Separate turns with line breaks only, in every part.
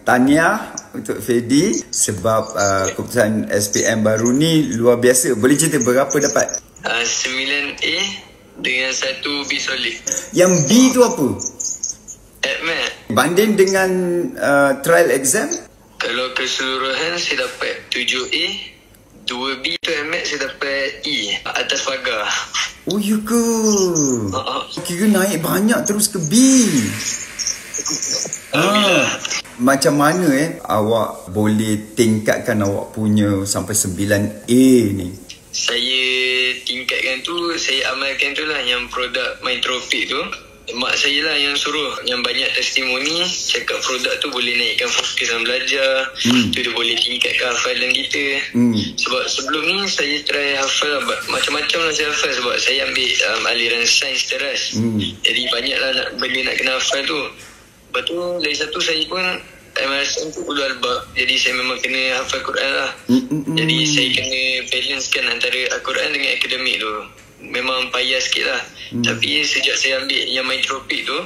Tahniah untuk Fedi sebab keputusan SPM baru ni luar biasa. Boleh cerita berapa dapat?
9A dengan 1B solid.
Yang B tu apa?
AdMed.
Banding dengan trial exam?
Kalau keseluruhan saya dapat 7A, 2B tu AdMed saya dapat E atas pagar.
Oh ya ke? Kira naik banyak terus ke B. Macam mana awak boleh tingkatkan awak punya sampai 9A ni?
Saya tingkatkan tu, saya amalkan tu lah yang produk Mindtropic tu. Mak saya lah yang suruh, yang banyak testimoni cakap produk tu boleh naikkan fokus dalam belajar, tu dia boleh tingkatkan hafalan kita. Sebab sebelum ni saya try hafal lah, macam-macam lah saya hafal sebab saya ambil aliran sains teras. Jadi banyak lah benda nak kena hafal tu. Lepas tu lagi satu saya pun MRSM tu ulul albab, jadi saya memang kena hafal Quran lah. Jadi saya kena balancekan antara Al-Quran dengan akademik tu. Memang payah sikit lah. Tapi sejak saya ambil yang Mindtropic tu,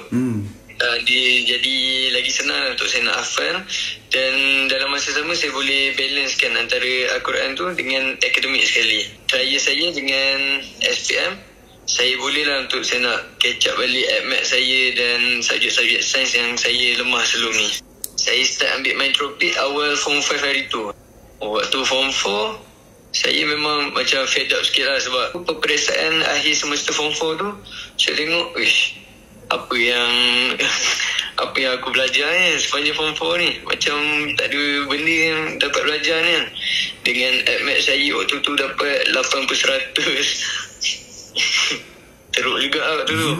dia jadi lagi senang untuk saya nak hafal. Dan dalam masa sama saya boleh balancekan antara Al-Quran tu dengan akademik sekali. Trial saya dengan SPM, saya boleh lah untuk saya nak catch up balik AdMed saya dan subjek-subjek sains yang saya lemah sebelum ni. Saya start ambil Mindtropic awal Form 5 hari tu. Waktu Form 4, saya memang macam fed up sikit lah sebab peperiksaan akhir semester Form 4 tu, saya tengok, apa yang aku belajar ni sepanjang Form 4 ni. Macam tak ada benda yang dapat belajar ni kan. Dengan AdMed saya waktu tu dapat 80/100. Teruk juga lah waktu tu.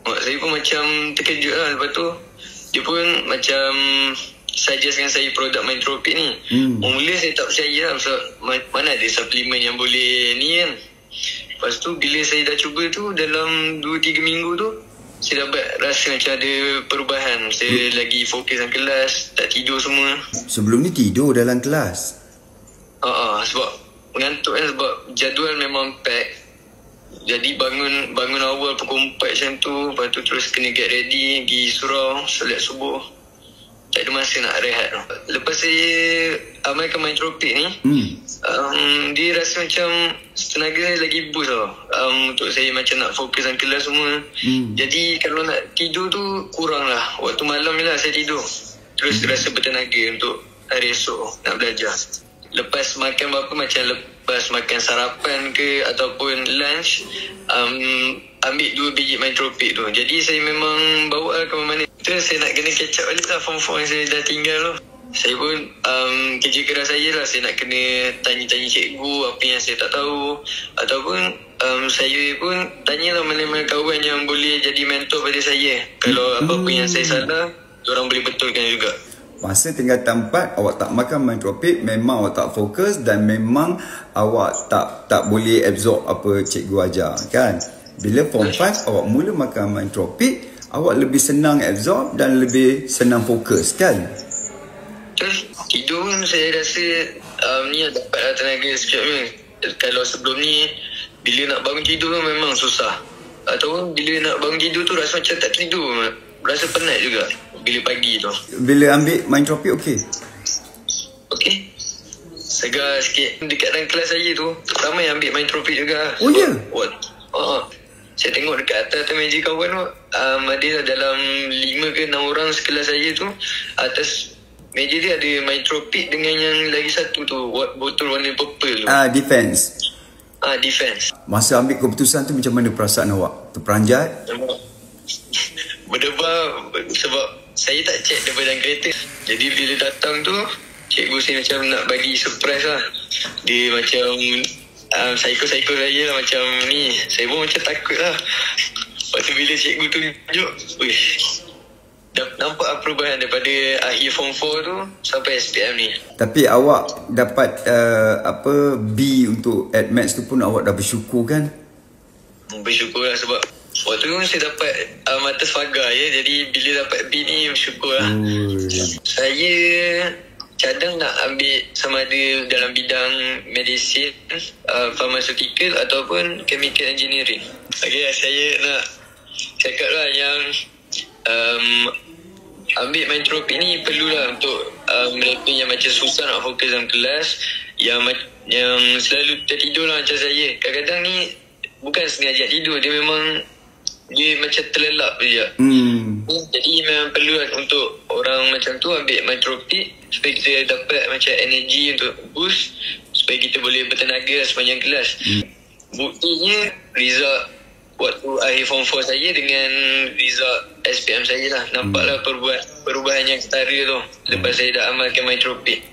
Mak saya pun macam terkejut lah. Lepas tu dia pun macam suggestkan saya produk Mindtropic ni. Mula saya tak percaya lah sebab mana ada suplemen yang boleh ni kan. Lepas tu bila saya dah cuba tu, dalam 2-3 minggu tu saya dapat rasa macam ada perubahan. Saya lagi fokus dalam kelas, tak tidur semua.
Sebelum ni tidur dalam kelas?
Sebab mengantuk kan, sebab jadual memang pack. Jadi bangun awal pukul 4 macam tu. Lepas tu terus kena get ready, pergi surau, solat subuh. Tak ada masa nak rehat. Lepas saya amalkan Mindtropic ni, dia rasa macam tenaga lagi boost tau. Untuk saya macam nak fokus dalam kelas semua. Jadi kalau nak tidur tu kurang lah. Waktu malam ni lah saya tidur. Terus rasa bertenaga untuk hari esok nak belajar. Lepas makan apa, macam lepas makan sarapan ke ataupun lunch, ambil 2 biji Mindtropic tu. Jadi saya memang bawa lah ke mana. Terus saya nak kena catch up balik lah Form 4 yang saya dah tinggal tu. Saya pun kerja keras saya lah. Saya nak kena tanya-tanya cikgu apa yang saya tak tahu. Ataupun saya pun tanyalah mana-mana kawan yang boleh jadi mentor pada saya. Kalau apa-apa yang saya salah, diorang boleh betulkan juga.
Masa tingkatan 4 awak tak makan Mindtropic, memang awak tak fokus dan memang awak tak boleh absorb apa cikgu ajar kan. Bila Form 5 awak mula makan Mindtropic, awak lebih senang absorb dan lebih senang fokus kan.
Terus tidur pun saya rasa ni dapatlah tenaga sikit ni. Kalau sebelum ni bila nak bangun tidur memang susah. Ataupun bila nak bangun tidur tu rasa macam tak tidur, rasa penat juga bila pagi tu. Bila
ambil Mindtropic okey?
Okey. Segar sikit. Dekat dalam kelas saya tu ramai ambil Mindtropic juga.
Oh ya?
Saya tengok dekat atas meja kawan tu, ada dalam 5 ke 6 orang sekelas saya tu. Atas meja dia ada Mindtropic dengan yang lagi satu tu, botol warna purple tu.
Defense.
Defense.
Masa ambil keputusan tu macam mana perasaan awak? Terperanjat?
Berdebar sebab saya tak check daripada dalam kereta. Jadi bila datang tu, cikgu saya macam nak bagi surprise lah. Dia macam psycho-psycho saya lah macam ni. Saya pun macam takut lah. Lepas tu bila cikgu tunjuk, nampak perubahan daripada akhir Form 4 tu sampai SPM ni.
Tapi awak dapat B untuk AdMed tu pun awak dah bersyukur kan?
Bersyukur lah sebab waktu tu saya dapat atas pagar ya. Jadi bila dapat B ni bersyukur lah. Saya cadang nak ambil sama ada dalam bidang medicine, pharmaceutical ataupun chemical engineering. Saya nak cakap lah yang ambil Mindtropic ni perlulah untuk mereka yang macam susah nak fokus dalam kelas, yang selalu tertidur lah macam saya. Kadang-kadang ni bukan sengaja tidur, dia macam terlelap je. Jadi memang perlu untuk orang macam tu ambil Mindtropic supaya kita dapat macam energi untuk boost, supaya kita boleh bertenaga sepanjang kelas. Buktinya result waktu akhir form 4 saya dengan result SPM saya lah, nampaklah perubahan yang ketara tu lepas saya dah amalkan Mindtropic.